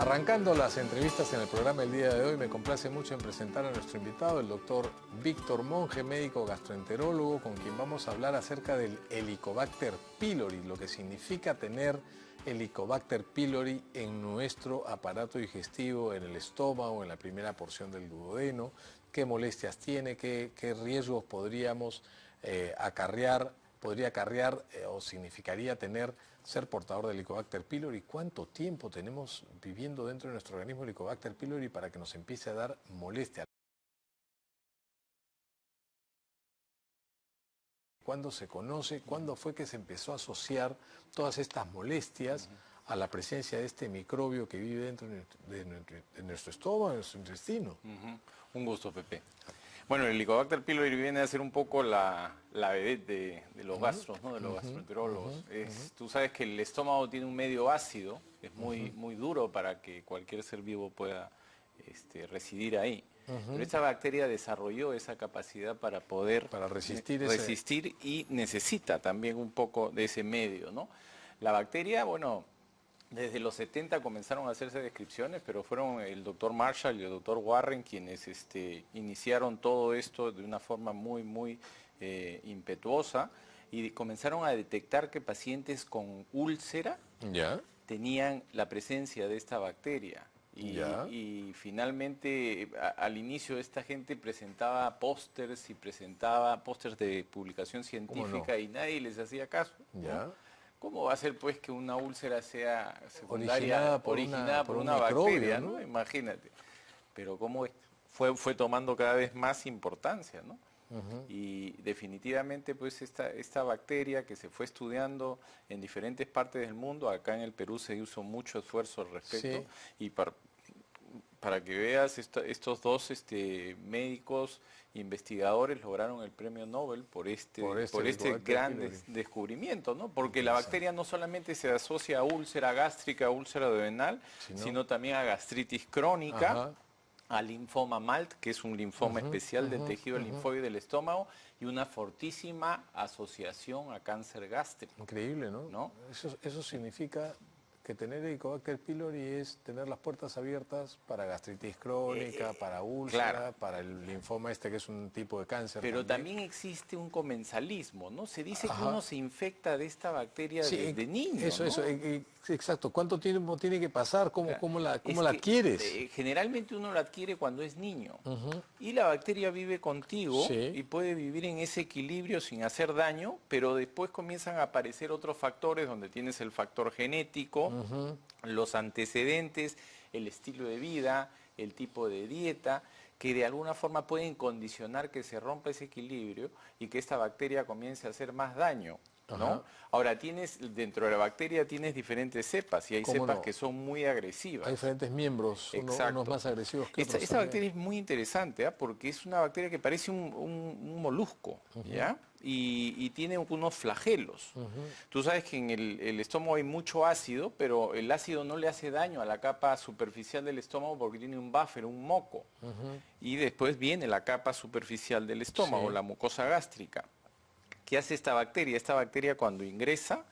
Arrancando las entrevistas en el programa el día de hoy, me complace mucho en presentar a nuestro invitado, el doctor Víctor Monge, médico gastroenterólogo, con quien vamos a hablar acerca del Helicobacter pylori, lo que significa tener Helicobacter pylori en nuestro aparato digestivo, en el estómago, en la primera porción del duodeno, qué molestias tiene, qué riesgos podríamos podría acarrear o significaría ser portador del Helicobacter pylori. ¿Cuánto tiempo tenemos viviendo dentro de nuestro organismo Helicobacter pylori para que nos empiece a dar molestia? ¿Cuándo se conoce? ¿Cuándo fue que se empezó a asociar todas estas molestias a la presencia de este microbio que vive dentro de nuestro estómago, de nuestro intestino? Un gusto, Pepe. Bueno, el Helicobacter pylori viene a ser un poco la vedette de los gastros, ¿no? De los gastroenterólogos. Tú sabes que el estómago tiene un medio ácido, es muy duro para que cualquier ser vivo pueda residir ahí. Pero esta bacteria desarrolló esa capacidad para poder resistir y necesita también un poco de ese medio, ¿no? La bacteria, bueno, desde los 70 comenzaron a hacerse descripciones, pero fueron el doctor Marshall y el doctor Warren quienes iniciaron todo esto de una forma muy impetuosa y comenzaron a detectar que pacientes con úlcera tenían la presencia de esta bacteria. Y finalmente al inicio esta gente presentaba pósters de publicación científica y nadie les hacía caso, ¿no? ¿Cómo va a ser pues que una úlcera sea secundaria, originada por una bacteria, ¿no? Imagínate. Pero cómo fue tomando cada vez más importancia, ¿no? Y definitivamente pues esta bacteria que se fue estudiando en diferentes partes del mundo, acá en el Perú se hizo mucho esfuerzo al respecto, y para que veas, estos dos médicos investigadores lograron el premio Nobel por este gran descubrimiento, ¿no? Porque la bacteria no solamente se asocia a úlcera gástrica, úlcera duodenal, sino también a gastritis crónica, a linfoma MALT, que es un linfoma especial del tejido linfóide del estómago, y una fortísima asociación a cáncer gástrico. Increíble, ¿no? Eso significa que tener Helicobacter pylori es tener las puertas abiertas para gastritis crónica, para úlcera, para el linfoma que es un tipo de cáncer. Pero también existe un comensalismo, ¿no? Se dice que uno se infecta de esta bacteria desde niño, Eso, ¿no? Exacto. ¿Cuánto tiempo tiene que pasar? ¿Cómo la adquieres? Generalmente uno la adquiere cuando es niño. Y la bacteria vive contigo y puede vivir en ese equilibrio sin hacer daño, pero después comienzan a aparecer otros factores donde tienes el factor genético, los antecedentes, el estilo de vida, el tipo de dieta, que de alguna forma pueden condicionar que se rompa ese equilibrio y que esta bacteria comience a hacer más daño, ¿no? Ahora, dentro de la bacteria tienes diferentes cepas y hay cepas que son muy agresivas. Hay diferentes miembros, unos más agresivos que otros. Esta bacteria es muy interesante, porque es una bacteria que parece un molusco, ¿ya? Y tiene unos flagelos. Tú sabes que en el estómago hay mucho ácido, pero el ácido no le hace daño a la capa superficial del estómago porque tiene un buffer, un moco. Y después viene la capa superficial del estómago, la mucosa gástrica. ¿Qué hace esta bacteria? Esta bacteria cuando ingresa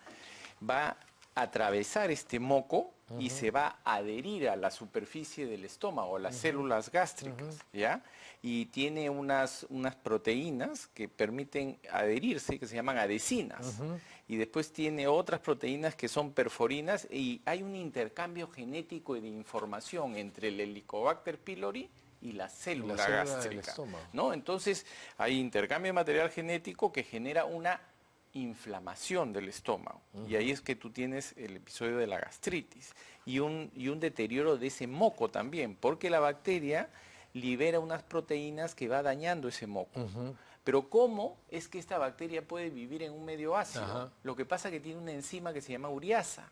va a atravesar este moco y se va a adherir a la superficie del estómago, a las células gástricas, ¿ya? Y tiene unas proteínas que permiten adherirse, que se llaman adhesinas. Y después tiene otras proteínas que son perforinas y hay un intercambio genético y de información entre el Helicobacter pylori y la célula gástrica, ¿no? Entonces hay intercambio de material genético que genera una inflamación del estómago y ahí es que tú tienes el episodio de la gastritis y un deterioro de ese moco también, porque la bacteria libera unas proteínas que va dañando ese moco. Pero ¿cómo es que esta bacteria puede vivir en un medio ácido? Lo que pasa es que tiene una enzima que se llama ureasa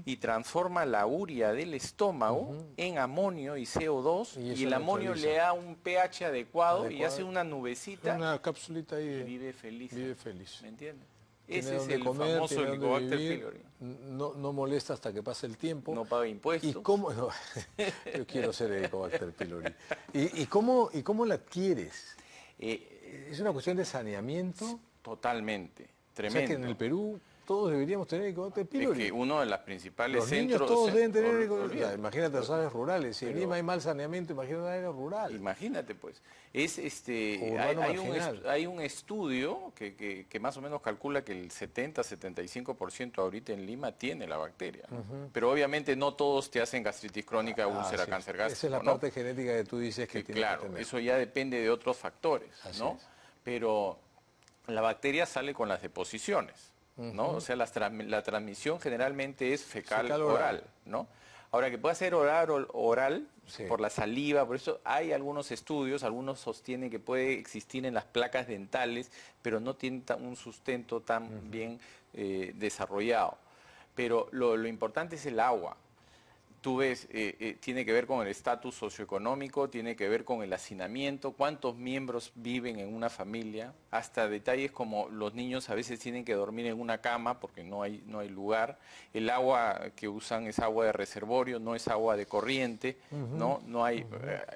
y transforma la urea del estómago en amonio y CO2 y el amonio le da un pH adecuado y hace una nubecita, una capsulita ahí y vive feliz. Vive feliz. ¿Me entiendes? Ese es el famoso Helicobacter pylori. No molesta hasta que pase el tiempo. No paga impuestos. ¿Y cómo? No, yo quiero ser Helicobacter pylori. ¿Y cómo la adquieres? ¿Es una cuestión de saneamiento? Totalmente, tremendo. O sea que en el Perú todos deberíamos tener Helicobacter pylori. Es que uno de los principales Los niños centros... todos deben tener Helicobacter. olvídate. Imagínate las áreas rurales. Si en Pero- Lima hay mal saneamiento, imagínate una área rural. Imagínate, pues. Es Urbano marginal. hay un estudio que más o menos calcula que el 70-75% ahorita en Lima tiene la bacteria. ¿No? Pero obviamente no todos te hacen gastritis crónica, úlcera, Sí. cáncer gástrico. Esa es la ¿no? parte genética que tú dices que tiene Claro, que tener. eso ya depende de otros factores, Así ¿no? es. Pero la bacteria sale con las deposiciones, ¿no? O sea, la transmisión generalmente es fecal Fecal oral, oral. ¿no? Ahora, que pueda ser oral Sí. por la saliva, por eso hay algunos estudios, algunos sostienen que puede existir en las placas dentales, pero no tiene un sustento tan bien desarrollado. Pero lo importante es el agua. Tú ves, tiene que ver con el estatus socioeconómico, tiene que ver con el hacinamiento, cuántos miembros viven en una familia, hasta detalles como los niños a veces tienen que dormir en una cama porque no hay lugar, el agua que usan es agua de reservorio, no es agua de corriente, no hay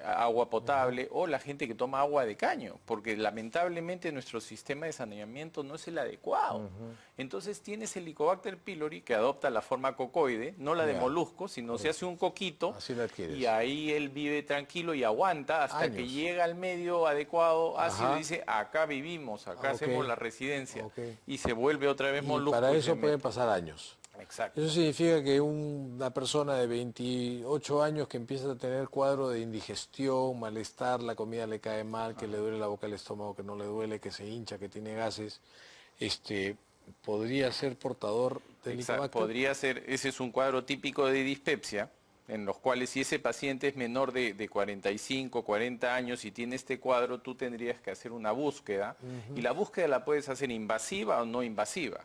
agua potable, o la gente que toma agua de caño, porque lamentablemente nuestro sistema de saneamiento no es el adecuado. Entonces tienes el Helicobacter pylori que adopta la forma cocoide, no la de Ya. molusco, sino se hace un coquito Así lo adquieres. y ahí él vive tranquilo y aguanta hasta que Años. llega al medio adecuado ácido Ajá. y dice, acá vivimos, acá Ok. hacemos la residencia. Ok. Y se vuelve otra vez Y molusco. para y eso se pueden mete. pasar años. Exacto. Eso significa que una persona de 28 años que empieza a tener cuadro de indigestión, malestar, la comida le cae mal, que le duele la boca, el estómago, que no le duele, que se hincha, que tiene gases, podría ser portador del Exacto. Helicobacter. Podría ser, ese es un cuadro típico de dispepsia, en los cuales si ese paciente es menor de 45, 40 años y tiene este cuadro, tú tendrías que hacer una búsqueda, y la búsqueda la puedes hacer invasiva o no invasiva.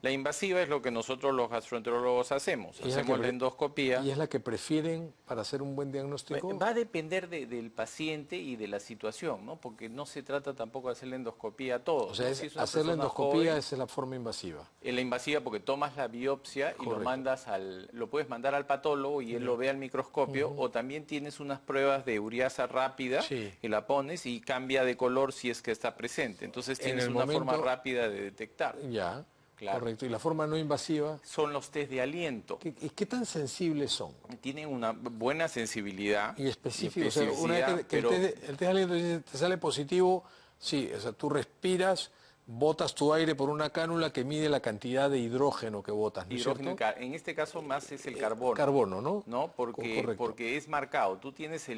La invasiva es lo que nosotros los gastroenterólogos hacemos, Y es la hacemos que la endoscopía. ¿Y es la que prefieren para hacer un buen diagnóstico? Va a depender del paciente y de la situación, ¿no? Porque no se trata tampoco de hacer la endoscopía a todos. O sea, ¿no? Si es una hacer la persona endoscopía joven, es la forma invasiva. en la invasiva porque tomas la biopsia y lo Correcto. mandas lo puedes mandar al patólogo y él lo ve al microscopio, o también tienes unas pruebas de ureasa rápida Sí. que la pones y cambia de color si es que está presente. Entonces En tienes el una forma momento- rápida de detectar. Ya, Claro. correcto. ¿Y la forma no invasiva? Son los test de aliento. ¿Qué tan sensibles son? Tienen una buena sensibilidad Y específico. O sea, una vez que pero el test de aliento dice, te sale positivo, sí, o sea, tú respiras, botas tu aire por una cánula que mide la cantidad de hidrógeno que botas, ¿no es hidrógeno, cierto? en este caso más es el carbono. Carbono, ¿no? ¿No? Correcto. Porque es marcado. Tú tienes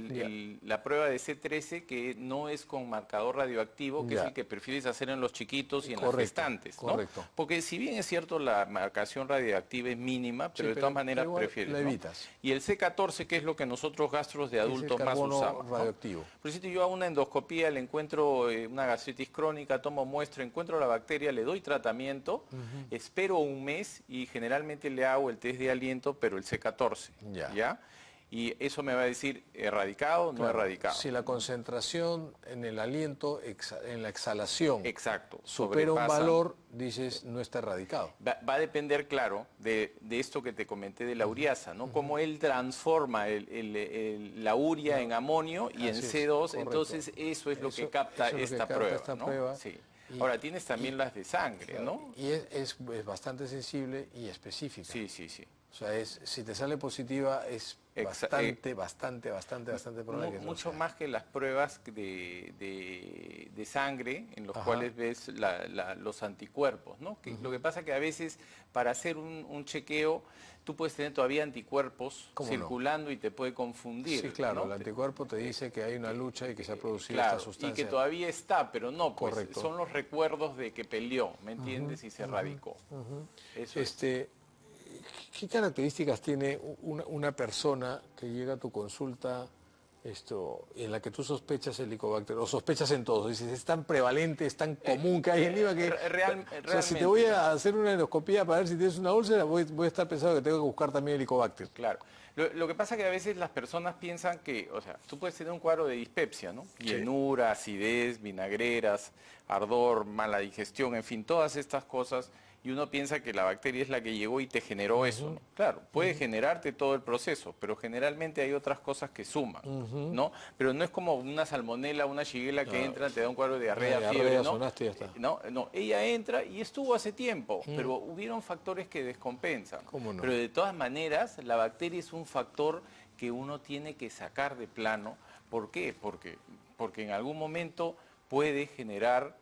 la prueba de C13 que no es con marcador radioactivo, que Ya. es el que prefieres hacer en los chiquitos y en las Correcto, gestantes, ¿no? correcto. Porque si bien es cierto la marcación radioactiva es mínima, pero Sí, de todas maneras igual prefieres, la ¿no? evitas. Y el C14, que es lo que nosotros gastros de Es el adultos más carbono usamos, ¿no? radioactivo. Por eso yo hago una endoscopía, le encuentro una gastritis crónica, tomo muestra, encuentro la bacteria, le doy tratamiento, espero un mes y generalmente le hago el test de aliento, pero el C14, Ya. ¿ya? Y eso me va a decir erradicado o no Claro, erradicado. Si la concentración en el aliento, en la exhalación, Exacto. supera un sobrepasa. valor, dices, no está erradicado. Va a depender, claro, de esto que te comenté de la ureasa, ¿no? Cómo él transforma la urea en amonio y en Así es, C2, correcto. entonces eso es lo que Eso- capta eso es lo que esta capta prueba, esta ¿no? prueba. Sí. Y- Ahora, tienes también las de sangre, ¿no? Y es bastante sensible y específica. Sí, sí, sí. O sea, si te sale positiva es bastante probable que no Mucho sea. más que las pruebas de sangre en los Ajá. cuales ves los anticuerpos, ¿no? Lo que pasa que a veces para hacer un chequeo tú puedes tener todavía anticuerpos ¿Cómo no? circulando y te puede confundir. Sí, claro, ¿no? el anticuerpo te dice que hay una lucha y que se ha producido Claro, esta sustancia. y que todavía está, pero no, pues Correcto. son los recuerdos de que peleó, ¿me entiendes? Y se radicó. Eso es. ¿Qué características tiene una persona que llega a tu consulta en la que tú sospechas el Helicobacter, o sospechas en todos? Dices, es tan prevalente, es tan común que hay en Lima que... o sea, si te realmente, voy a hacer una endoscopía para ver si tienes una úlcera, voy a estar pensando que tengo que buscar también Helicobacter. Claro. Lo que pasa es que a veces las personas piensan que, o sea, tú puedes tener un cuadro de dispepsia, ¿no? Llenura, acidez, vinagreras, ardor, mala digestión, en fin, todas estas cosas. y uno piensa que la bacteria es la que llegó y te generó eso, ¿no? Claro, puede generarte todo el proceso, pero generalmente hay otras cosas que suman, ¿no? Pero no es como una salmonela, una shigella que entra, te da un cuadro de diarrea, fiebre, ¿no? Sonaste y ya está. No, ella entra y estuvo hace tiempo, pero hubieron factores que descompensan. ¿Cómo no? Pero de todas maneras, la bacteria es un factor que uno tiene que sacar de plano. ¿Por qué? Porque en algún momento puede generar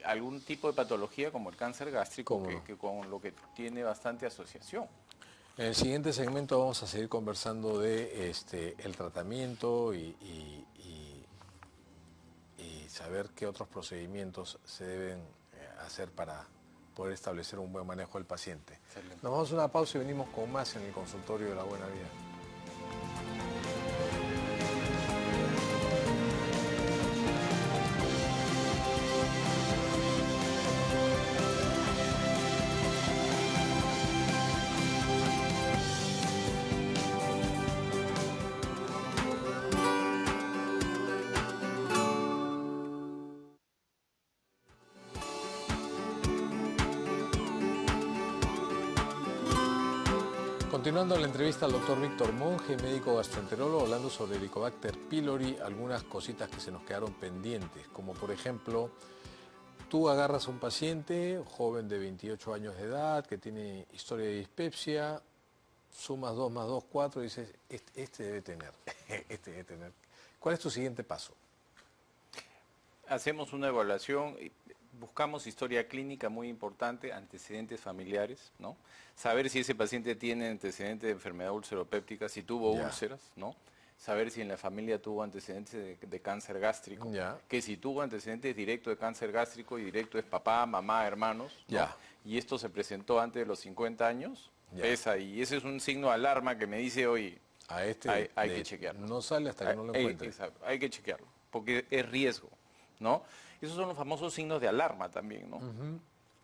algún tipo de patología como el cáncer gástrico, que con lo que tiene bastante asociación. En el siguiente segmento vamos a seguir conversando de el tratamiento y saber qué otros procedimientos se deben hacer para poder establecer un buen manejo del paciente. Excelente. Nos vamos a una pausa y venimos con más en el consultorio de la Buena Vida. Continuando la entrevista al doctor Víctor Monge, médico gastroenterólogo, hablando sobre el Helicobacter pylori, algunas cositas que se nos quedaron pendientes, como por ejemplo, tú agarras a un paciente, joven de 28 años de edad, que tiene historia de dispepsia, sumas 2 más 2, 4, y dices, este debe tener, este debe tener. ¿Cuál es tu siguiente paso? Hacemos una evaluación, buscamos historia clínica muy importante, antecedentes familiares, ¿no? Saber si ese paciente tiene antecedentes de enfermedad ulceropéptica, si tuvo úlceras, ¿no? Saber si en la familia tuvo antecedentes de cáncer gástrico, que si tuvo antecedentes directos de cáncer gástrico y directo es papá, mamá, hermanos, ¿no? Y esto se presentó antes de los 50 años, pesa, y ese es un signo de alarma que me dice, oye, a hay que chequearlo. No sale hasta que no lo encuentre. Hay que chequearlo, porque es riesgo, ¿no? Esos son los famosos signos de alarma también, ¿no?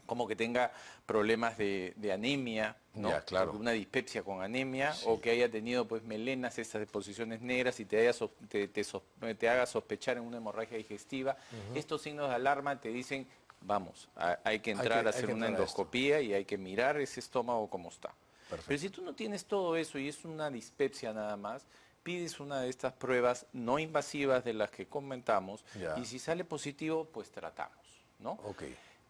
Como que tenga problemas de anemia, ¿no? Claro. Una dispepsia con anemia, o que haya tenido pues melenas, estas deposiciones negras y te haga sospechar en una hemorragia digestiva. Estos signos de alarma te dicen, vamos, hay que entrar a hacer una endoscopía y hay que mirar ese estómago cómo está. Perfecto. Pero si tú no tienes todo eso y es una dispepsia nada más, pides una de estas pruebas no invasivas de las que comentamos y si sale positivo, pues tratamos, ¿no?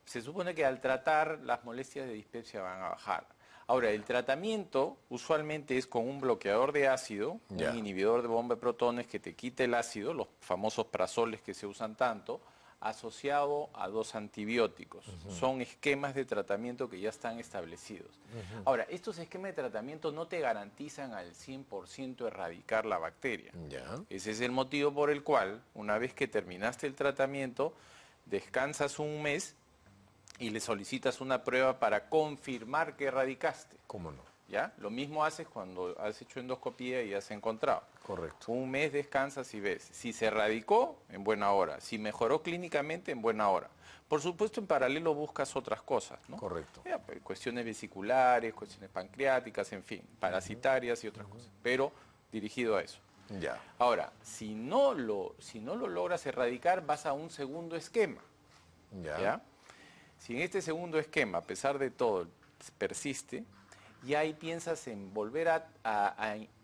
Se supone que al tratar las molestias de dispepsia van a bajar. Ahora, el tratamiento usualmente es con un bloqueador de ácido, un inhibidor de bomba de protones que te quite el ácido, los famosos prazoles que se usan tanto, asociado a 2 antibióticos. Son esquemas de tratamiento que ya están establecidos. Ahora, estos esquemas de tratamiento no te garantizan al 100% erradicar la bacteria. Ese es el motivo por el cual, una vez que terminaste el tratamiento, descansas un mes y le solicitas una prueba para confirmar que erradicaste. ¿Cómo no? ¿Ya? Lo mismo haces cuando has hecho endoscopía y has encontrado. Correcto. Un mes descansas y ves. Si se erradicó, en buena hora. Si mejoró clínicamente, en buena hora. Por supuesto, en paralelo buscas otras cosas, ¿no? Correcto. Cuestiones vesiculares, cuestiones pancreáticas, en fin, parasitarias y otras cosas. Pero dirigido a eso. Ahora, si no lo logras erradicar, vas a un segundo esquema. ¿Ya? Si en este segundo esquema, a pesar de todo, persiste, ya ahí piensas en volver a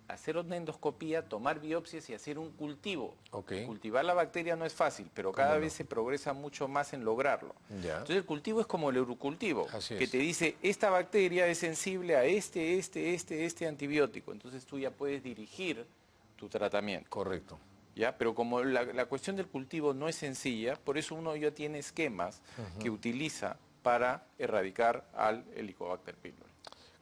hacer una endoscopía, tomar biopsias y hacer un cultivo. Cultivar la bacteria no es fácil, pero cada vez se progresa mucho más en lograrlo. Entonces el cultivo es como el urocultivo, que te dice, esta bacteria es sensible a este antibiótico. Entonces tú ya puedes dirigir tu tratamiento. Correcto. ¿Ya? Pero como la cuestión del cultivo no es sencilla, por eso uno ya tiene esquemas que utiliza para erradicar al Helicobacter pylori.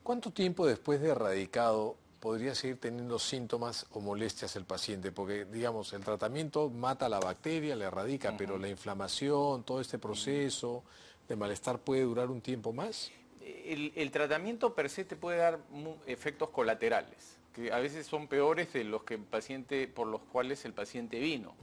¿Cuánto tiempo después de erradicado podría seguir teniendo síntomas o molestias el paciente? Porque, digamos, el tratamiento mata la bacteria, la erradica, pero la inflamación, todo este proceso de malestar puede durar un tiempo más. El tratamiento per se te puede dar efectos colaterales, que a veces son peores de los que por los cuales el paciente vino.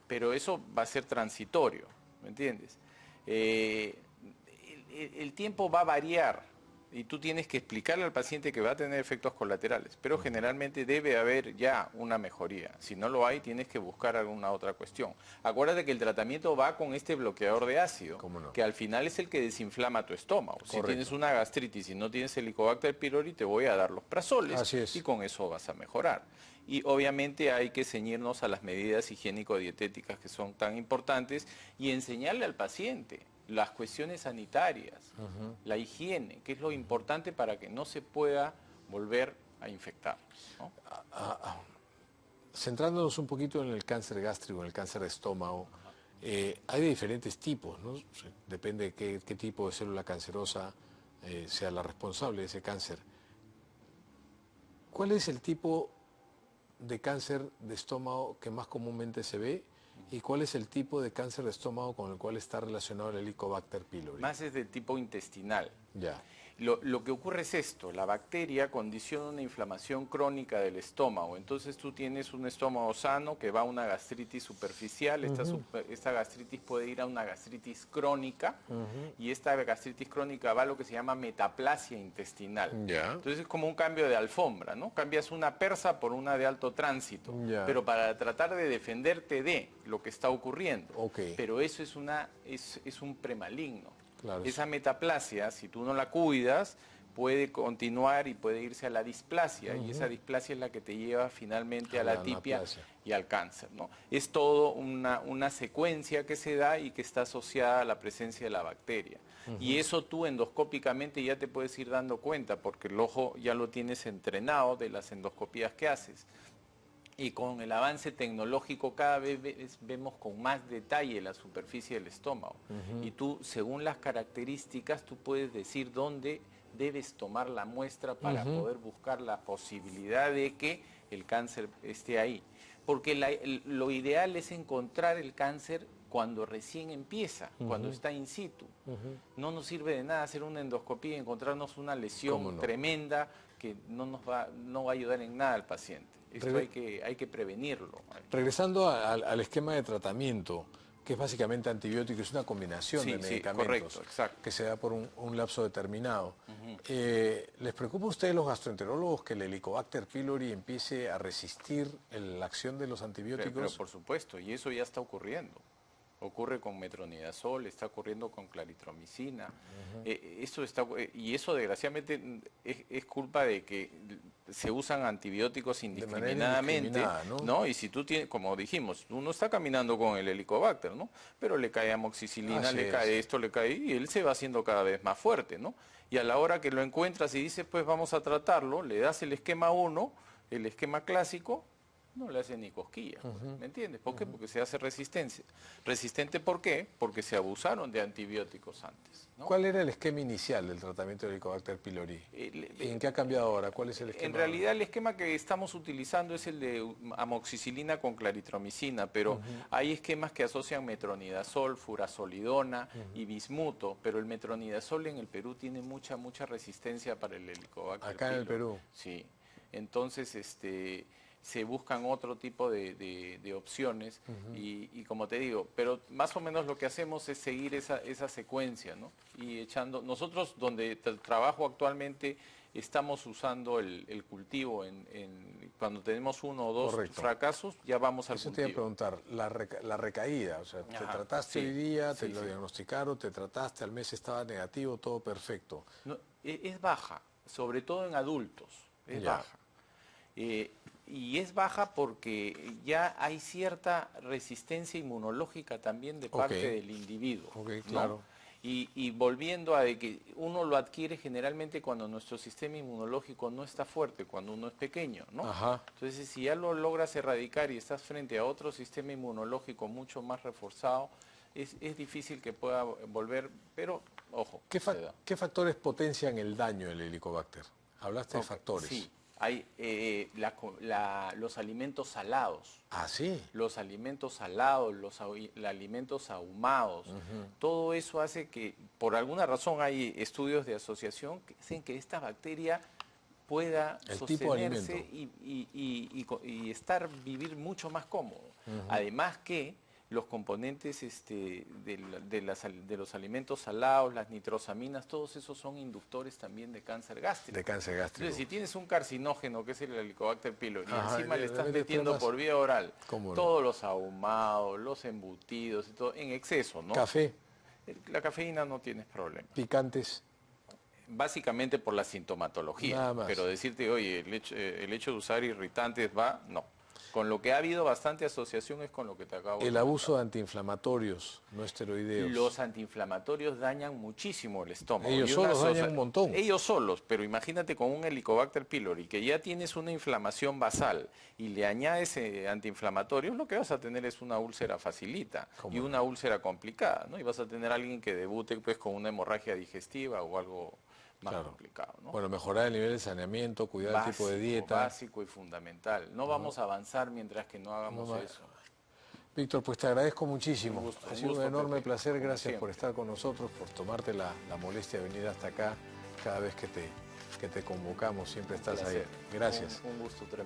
Pero eso va a ser transitorio, ¿me entiendes? El tiempo va a variar, y tú tienes que explicarle al paciente que va a tener efectos colaterales, pero generalmente debe haber ya una mejoría. Si no lo hay, tienes que buscar alguna otra cuestión. Acuérdate que el tratamiento va con este bloqueador de ácido, ¿Cómo no? que al final es el que desinflama tu estómago. Si Correcto. tienes una gastritis y no tienes Helicobacter pylori, te voy a dar los prazoles Así es. y con eso vas a mejorar. Y obviamente hay que ceñirnos a las medidas higiénico-dietéticas que son tan importantes y enseñarle al paciente las cuestiones sanitarias, la higiene, que es lo importante para que no se pueda volver a infectar, ¿no? Centrándonos un poquito en el cáncer gástrico, en el cáncer de estómago, hay de diferentes tipos, ¿no? Depende de qué tipo de célula cancerosa sea la responsable de ese cáncer. ¿Cuál es el tipo de cáncer de estómago que más comúnmente se ve y cuál es el tipo de cáncer de estómago con el cual está relacionado el Helicobacter pylori? Más es de tipo intestinal. Ya. Lo que ocurre es esto, la bacteria condiciona una inflamación crónica del estómago, entonces tú tienes un estómago sano que va a una gastritis superficial, esta gastritis puede ir a una gastritis crónica y esta gastritis crónica va a lo que se llama metaplasia intestinal. Ya. Entonces es como un cambio de alfombra, ¿no? Cambias una persa por una de alto tránsito, Ya. pero para tratar de defenderte de lo que está ocurriendo. Ok. Pero eso es un premaligno. Claro. Esa metaplasia, si tú no la cuidas, puede continuar y puede irse a la displasia, y esa displasia es la que te lleva finalmente a la tipia anaplasia. y al cáncer, ¿no? Es todo una secuencia que se da y que está asociada a la presencia de la bacteria. Y eso tú endoscópicamente ya te puedes ir dando cuenta, porque el ojo ya lo tienes entrenado de las endoscopías que haces. Y con el avance tecnológico cada vez vemos con más detalle la superficie del estómago. Y tú, según las características, tú puedes decir dónde debes tomar la muestra para poder buscar la posibilidad de que el cáncer esté ahí. Porque lo ideal es encontrar el cáncer cuando recién empieza, cuando está in situ. No nos sirve de nada hacer una endoscopía y encontrarnos una lesión tremenda que no va a ayudar en nada al paciente. Esto hay que prevenirlo. Regresando al esquema de tratamiento, que es básicamente antibiótico, es una combinación de medicamentos correcto, exacto. que se da por un lapso determinado. ¿Les preocupa a ustedes los gastroenterólogos que el Helicobacter pylori empiece a resistir la acción de los antibióticos? Pero por supuesto, y eso ya está ocurriendo. Ocurre con metronidazol, está ocurriendo con claritromicina. Y eso desgraciadamente es culpa de que se usan antibióticos indiscriminadamente, ¿no? Y si tú tienes, como dijimos, uno está caminando con el Helicobacter, ¿no? Pero le cae amoxicilina, le cae esto, le cae, y él se va haciendo cada vez más fuerte, ¿no? Y a la hora que lo encuentras y dices, pues vamos a tratarlo, le das el esquema 1, el esquema clásico, no le hace ni cosquilla, ¿me entiendes? ¿Por qué? Porque se hace resistencia. ¿Resistente por qué? Porque se abusaron de antibióticos antes, ¿no? ¿Cuál era el esquema inicial del tratamiento del Helicobacter pylori? ¿Y en qué ha cambiado ahora? ¿Cuál es el esquema? En realidad el esquema que estamos utilizando es el de amoxicilina con claritromicina, pero hay esquemas que asocian metronidazol, furazolidona y bismuto, pero el metronidazol en el Perú tiene mucha resistencia para el Helicobacter Acá en el Perú. Sí. Entonces, se buscan otro tipo de opciones y como te digo, pero más o menos lo que hacemos es seguir esa secuencia, ¿no? Y nosotros donde trabajo actualmente estamos usando el cultivo cuando tenemos 1 o 2 fracasos, ya vamos al cultivo. Eso te iba a preguntar, la recaída, o sea, te trataste hoy día, te lo diagnosticaron, te trataste, al mes estaba negativo, todo perfecto. No, es baja, sobre todo en adultos, es baja. Y es baja porque ya hay cierta resistencia inmunológica también de parte del individuo, ¿no? Claro. Y volviendo a que uno lo adquiere generalmente cuando nuestro sistema inmunológico no está fuerte, cuando uno es pequeño, ¿no? Entonces, si ya lo logras erradicar y estás frente a otro sistema inmunológico mucho más reforzado, es difícil que pueda volver, pero ojo. ¿Qué factores potencian el daño del Helicobacter? Hablaste de factores. Sí. Hay los alimentos salados. Ah, sí. Los alimentos salados, los alimentos ahumados. Todo eso hace que, por alguna razón, hay estudios de asociación que dicen que esta bacteria pueda sostenerse y vivir mucho más cómodo. Además que los componentes de los alimentos salados, las nitrosaminas, todos esos son inductores también de cáncer gástrico. De cáncer gástrico. Entonces, si tienes un carcinógeno, que es el Helicobacter pylori, y Ajá, encima le estás metes metiendo más. por vía oral ¿Cómo no? todos los ahumados, los embutidos, y todo, en exceso, ¿no? Café, La cafeína no tienes problema. picantes. Básicamente por la sintomatología, Nada más. pero decirte, oye, el hecho de usar irritantes va, no. Con lo que ha habido bastante asociación es con lo que te acabo de El comentar. abuso de antiinflamatorios, no esteroideos. Los antiinflamatorios dañan muchísimo el estómago. Ellos Y una solos dañan un montón. Ellos solos, pero imagínate con un Helicobacter pylori, que ya tienes una inflamación basal y le añades antiinflamatorios, lo que vas a tener es una úlcera facilita y una úlcera complicada, ¿no? Y vas a tener a alguien que debute pues con una hemorragia digestiva o algo más complicado, ¿no? Bueno, mejorar el nivel de saneamiento, cuidar el tipo de dieta. Básico y fundamental. No vamos a avanzar mientras que no hagamos eso. Víctor, pues te agradezco muchísimo. Ha sido un enorme placer. Como Gracias siempre. por estar con nosotros, por tomarte la molestia de venir hasta acá. Cada vez que te convocamos, siempre estás ahí. Gracias. Un gusto tremendo.